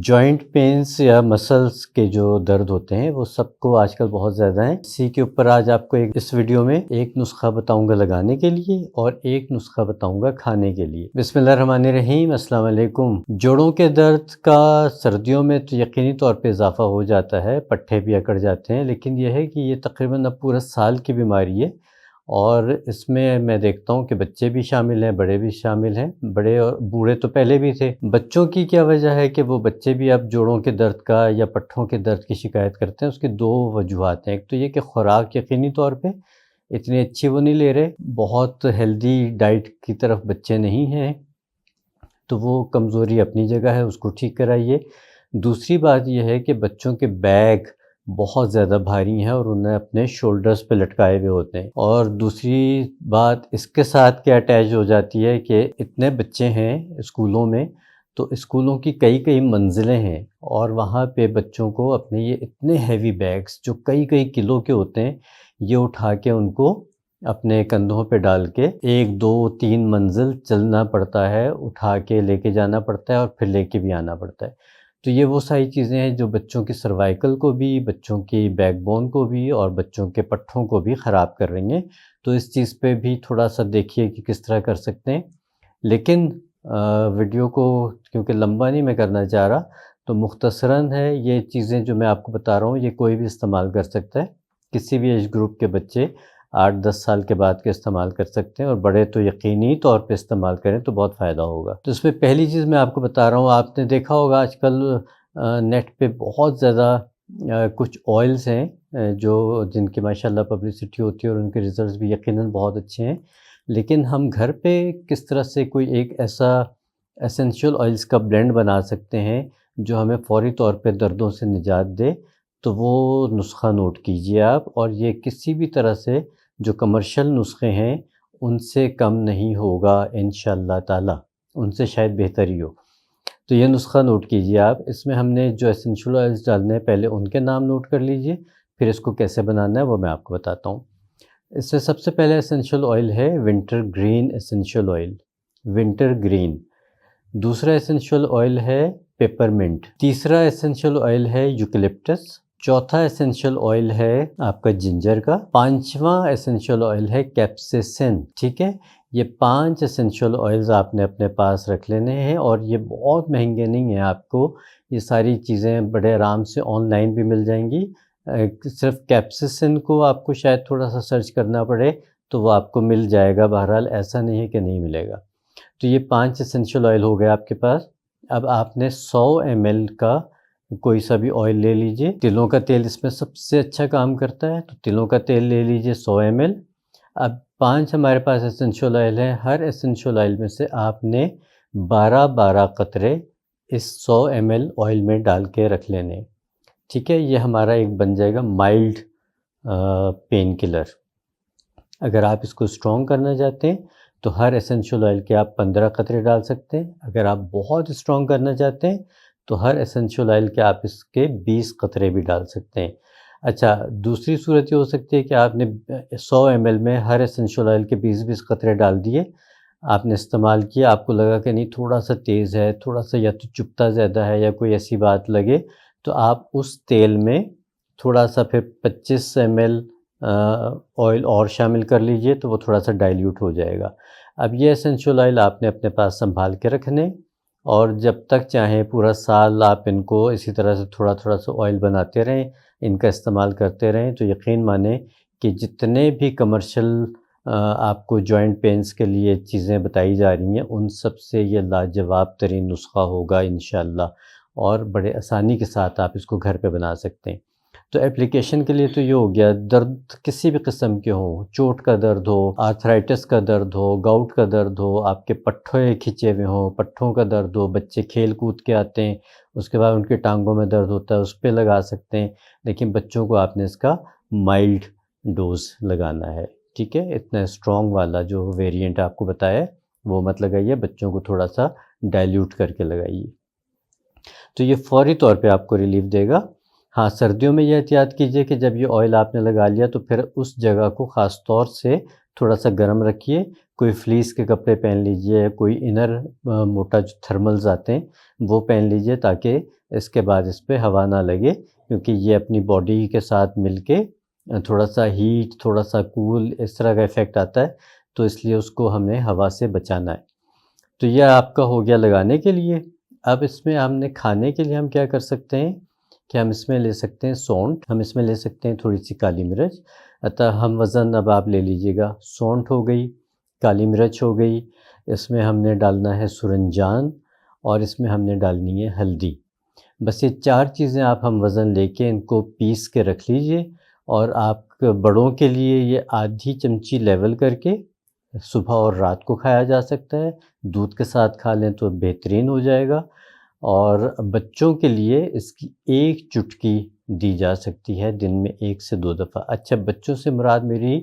Joint pains या muscles के जो दर्द होते हैं वो सबको आजकल बहुत ज़्यादा हैं। इसी के ऊपर आज आपको इस वीडियो में एक नुस्खा बताऊंगा लगाने के लिए और एक नुस्खा बताऊंगा खाने के लिए। बिस्मिल्लाहिर्रहमानिर्रहीम, अस्सलाम वालेकुम। जोड़ों के दर्द का सर्दियों में तो यकीनी तौर पे इजाफ़ा हो जाता है, पट्ठे भी अकड़ जाते हैं, लेकिन यह है कि ये तकरीबन अब पूरा साल की बीमारी है और इसमें मैं देखता हूँ कि बच्चे भी शामिल हैं, बड़े भी शामिल हैं। बड़े और बूढ़े तो पहले भी थे। बच्चों की क्या वजह है कि वो बच्चे भी अब जोड़ों के दर्द का या पट्ठों के दर्द की शिकायत करते हैं। उसकी दो वजूहात हैं। एक तो ये कि खुराक यकीनी तौर पे इतनी अच्छी वो नहीं ले रहे, बहुत हेल्दी डाइट की तरफ बच्चे नहीं हैं, तो वो कमज़ोरी अपनी जगह है, उसको ठीक कराइए। दूसरी बात ये है कि बच्चों के बैग बहुत ज़्यादा भारी हैं और उन्हें अपने शोल्डर्स पे लटकाए हुए होते हैं। और दूसरी बात इसके साथ क्या अटैच हो जाती है कि इतने बच्चे हैं स्कूलों में, तो स्कूलों की कई-कई मंजिलें हैं और वहाँ पे बच्चों को अपने ये इतने हेवी बैग्स जो कई-कई किलो के होते हैं, ये उठा के उनको अपने कंधों पे डाल के 1, 2, 3 मंजिल चलना पड़ता है, उठा के लेके जाना पड़ता है और फिर लेके भी आना पड़ता है। तो ये वो सारी चीज़ें हैं जो बच्चों की सर्वाइकल को भी, बच्चों की बैकबोन को भी और बच्चों के पट्ठों को भी ख़राब कर रही हैं। तो इस चीज़ पे भी थोड़ा-सा देखिए कि किस तरह कर सकते हैं। लेकिन वीडियो को क्योंकि लंबा नहीं मैं करना चाह रहा, तो मुख्तसरन है ये चीज़ें जो मैं आपको बता रहा हूँ, ये कोई भी इस्तेमाल कर सकता है। किसी भी एज ग्रुप के बच्चे 8-10 साल के बाद के इस्तेमाल कर सकते हैं और बड़े तो यकीनी तौर पे इस्तेमाल करें तो बहुत फ़ायदा होगा। तो इसमें पहली चीज़ मैं आपको बता रहा हूँ, आपने देखा होगा आजकल नेट पे बहुत ज़्यादा कुछ ऑयल्स हैं जो जिनकी माशाल्लाह पब्लिसिटी होती है और उनके रिज़ल्ट्स भी यकीनन बहुत अच्छे हैं। लेकिन हम घर पे किस तरह से कोई एक ऐसा एसेंशियल ऑयल्स का ब्लेंड बना सकते हैं जो हमें फ़ौरी तौर पे दर्दों से निजात दे, तो वो नुस्ख़ा नोट कीजिए आप। और ये किसी भी तरह से जो कमर्शियल नुस्खे हैं उनसे कम नहीं होगा इंशाअल्लाह ताला, उनसे शायद बेहतर ही हो। तो ये नुस्ख़ा नोट कीजिए आप। इसमें हमने जो एसेंशियल ऑयल्स डालने हैं पहले उनके नाम नोट कर लीजिए, फिर इसको कैसे बनाना है वो मैं आपको बताता हूँ। इसमें सबसे पहले एसेंशियल ऑयल है winter green essential oil, winter green. दूसरा एसेंशियल ऑयल है पेपरमिंट। तीसरा एसेंशियल ऑयल है यूकलिप्टस। चौथा एसेंशियल ऑयल है आपका जिंजर का। पांचवा एसेंशियल ऑयल है कैप्सिसिन। ठीक है, ये 5 एसेंशियल ऑयल्स आपने अपने पास रख लेने हैं और ये बहुत महंगे नहीं हैं। आपको ये सारी चीज़ें बड़े आराम से ऑनलाइन भी मिल जाएंगी। सिर्फ कैप्सिसिन को आपको शायद थोड़ा सा सर्च करना पड़े तो वो आपको मिल जाएगा। बहरहाल ऐसा नहीं है कि नहीं मिलेगा। तो ये 5 एसेंशियल ऑयल हो गए आपके पास। अब आपने 100 ml का कोई सा भी ऑयल ले लीजिए। तिलों का तेल इसमें सबसे अच्छा काम करता है, तो तिलों का तेल ले लीजिए 100 ml। अब 5 हमारे पास एसेंशियल ऑयल है, हर एसेंशियल ऑयल में से आपने 12-12 कतरे इस 100 ml ऑयल में डाल के रख लेने। ठीक है, ये हमारा एक बन जाएगा माइल्ड पेन किलर। अगर आप इसको स्ट्रॉन्ग करना चाहते हैं तो हर एसेंशियल ऑयल के आप 15 कतरे डाल सकते हैं। अगर आप बहुत स्ट्रॉन्ग करना चाहते हैं तो हर एसेंशियल ऑयल के आप इसके 20 कतरे भी डाल सकते हैं। अच्छा, दूसरी सूरत ये हो सकती है कि आपने 100 ml में हर एसेंशियल ऑयल के 20-20 कतरे डाल दिए, आपने इस्तेमाल किया, आपको लगा कि नहीं थोड़ा सा तेज़ है, थोड़ा सा या तो चुभता ज़्यादा है या कोई ऐसी बात लगे, तो आप उस तेल में थोड़ा सा फिर 25 ml ऑयल और शामिल कर लीजिए, तो वो थोड़ा सा डाइल्यूट हो जाएगा। अब ये एसेंशियल ऑयल आपने अपने पास संभाल के रखने और जब तक चाहें पूरा साल आप इनको इसी तरह से थोड़ा-थोड़ा सा ऑयल बनाते रहें, इनका इस्तेमाल करते रहें, तो यकीन मानें कि जितने भी कमर्शियल आपको जॉइंट पेन्स के लिए चीज़ें बताई जा रही हैं, उन सब से ये लाजवाब तरीन नुस्ख़ा होगा इंशाअल्लाह और बड़े आसानी के साथ आप इसको घर पे बना सकते हैं। तो एप्लीकेशन के लिए तो ये हो गया। दर्द किसी भी किस्म के हों, चोट का दर्द हो, आर्थराइटिस का दर्द हो, गाउट का दर्द हो, आपके पट्ठे खिंचे हुए हों, पट्ठों का दर्द हो, बच्चे खेल कूद के आते हैं, उसके बाद उनकी टांगों में दर्द होता है, उस पे लगा सकते हैं। लेकिन बच्चों को आपने इसका माइल्ड डोज़ लगाना है। ठीक है, इतना स्ट्रॉन्ग वाला जो वेरिएंट आपको बताया है, वो मत लगाइए, बच्चों को थोड़ा-सा डाइल्यूट करके लगाइए। तो ये फ़ौरी तौर पे आपको रिलीफ़ देगा। हाँ, सर्दियों में ये एहतियात कीजिए कि जब ये ऑयल आपने लगा लिया तो फिर उस जगह को ख़ास तौर से थोड़ा सा गर्म रखिए, कोई फ्लीस के कपड़े पहन लीजिए, कोई इनर मोटा जो थर्मल्स आते हैं वो पहन लीजिए, ताकि इसके बाद इस पे हवा ना लगे, क्योंकि ये अपनी बॉडी के साथ मिलके थोड़ा सा हीट, थोड़ा सा कूल, इस तरह का इफ़ेक्ट आता है, तो इसलिए उसको हमें हवा से बचाना है। तो ये आपका हो गया लगाने के लिए। अब इसमें हमने खाने के लिए हम क्या कर सकते हैं कि हम इसमें ले सकते हैं सौंठ, हम इसमें ले सकते हैं थोड़ी-सी काली मिर्च। अतः हम वज़न अब आप ले लीजिएगा, सौंठ हो गई, काली मिर्च हो गई, इसमें हमने डालना है सूरजजान और इसमें हमने डालनी है हल्दी। बस ये 4 चीज़ें आप हम वज़न लेके इनको पीस के रख लीजिए, और आप बड़ों के लिए ये आधी चमची लेवल करके सुबह और रात को खाया जा सकता है। दूध के साथ खा लें तो बेहतरीन हो जाएगा, और बच्चों के लिए इसकी 1 चुटकी दी जा सकती है दिन में 1 से 2 दफ़ा। अच्छा, बच्चों से मुराद मेरी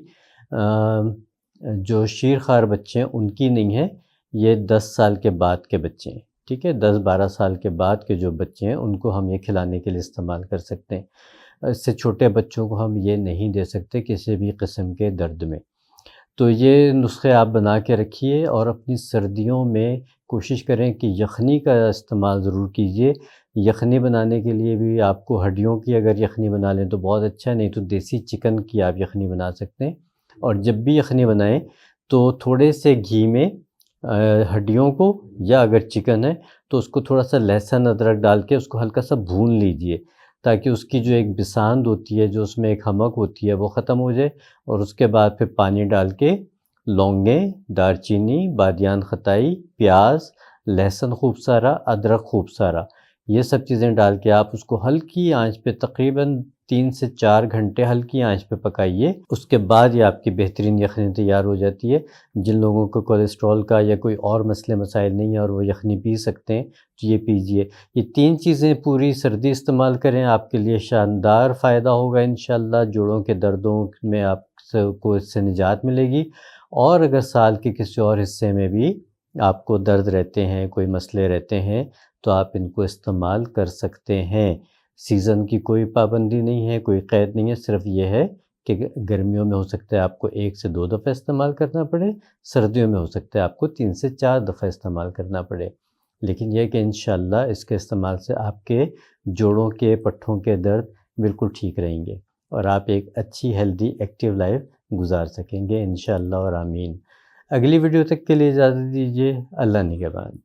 जो शीर-ख़ार बच्चे हैं उनकी नहीं है, ये 10 साल के बाद के बच्चे हैं, ठीक है? 10-12 साल के बाद के जो बच्चे हैं उनको हम ये खिलाने के लिए इस्तेमाल कर सकते हैं। इससे छोटे बच्चों को हम ये नहीं दे सकते किसी भी किस्म के दर्द में। तो ये नुस्खे आप बना के रखिए, और अपनी सर्दियों में कोशिश करें कि यख़नी का इस्तेमाल ज़रूर कीजिए। यख़नी बनाने के लिए भी आपको हड्डियों की अगर यख़नी बना लें तो बहुत अच्छा है, नहीं तो देसी चिकन की आप यख़नी बना सकते हैं। और जब भी यख़नी बनाएँ तो थोड़े से घी में हड्डियों को, या अगर चिकन है तो उसको थोड़ा सा लहसुन अदरक डाल के उसको हल्का सा भून लीजिए, ताकि उसकी जो एक बिसांद होती है, जो उसमें एक हमक होती है, वो ख़त्म हो जाए। और उसके बाद फिर पानी डाल के लौंगें, दालचीनी, बादियान खताई, प्याज, लहसुन खूब सारा, अदरक खूब सारा, ये सब चीज़ें डाल के आप उसको हल्की आंच पे तकरीबन 3 से 4 घंटे हल्की आंच पे पकाइए। उसके बाद ये आपकी बेहतरीन यख़नी तैयार हो जाती है। जिन लोगों को कोलेस्ट्रॉल का या कोई और मसले मसाइल नहीं है और वो यख़नी पी सकते हैं, तो ये पीजिए। ये 3 चीज़ें पूरी सर्दी इस्तेमाल करें, आपके लिए शानदार फ़ायदा होगा इंशाअल्लाह। जोड़ों के दर्दों में आप को इससे निजात मिलेगी। और अगर साल के किसी और हिस्से में भी आपको दर्द रहते हैं, कोई मसले रहते हैं, तो आप इनको इस्तेमाल कर सकते हैं। सीज़न की कोई पाबंदी नहीं है, कोई क़ैद नहीं है, सिर्फ़ ये है कि गर्मियों में हो सकता है आपको 1 से 2 दफ़ा इस्तेमाल करना पड़े, सर्दियों में हो सकता है आपको 3 से 4 दफ़ा इस्तेमाल करना पड़े। लेकिन ये है कि इंशाअल्लाह इसके इस्तेमाल से आपके जोड़ों के, पट्ठों के दर्द बिल्कुल ठीक रहेंगे, और आप एक अच्छी हेल्दी एक्टिव लाइफ़ गुज़ार सकेंगे इंशाअल्लाह और आमीन। अगली वीडियो तक के लिए इजाज़त दीजिए। अल्लाह निगहबान।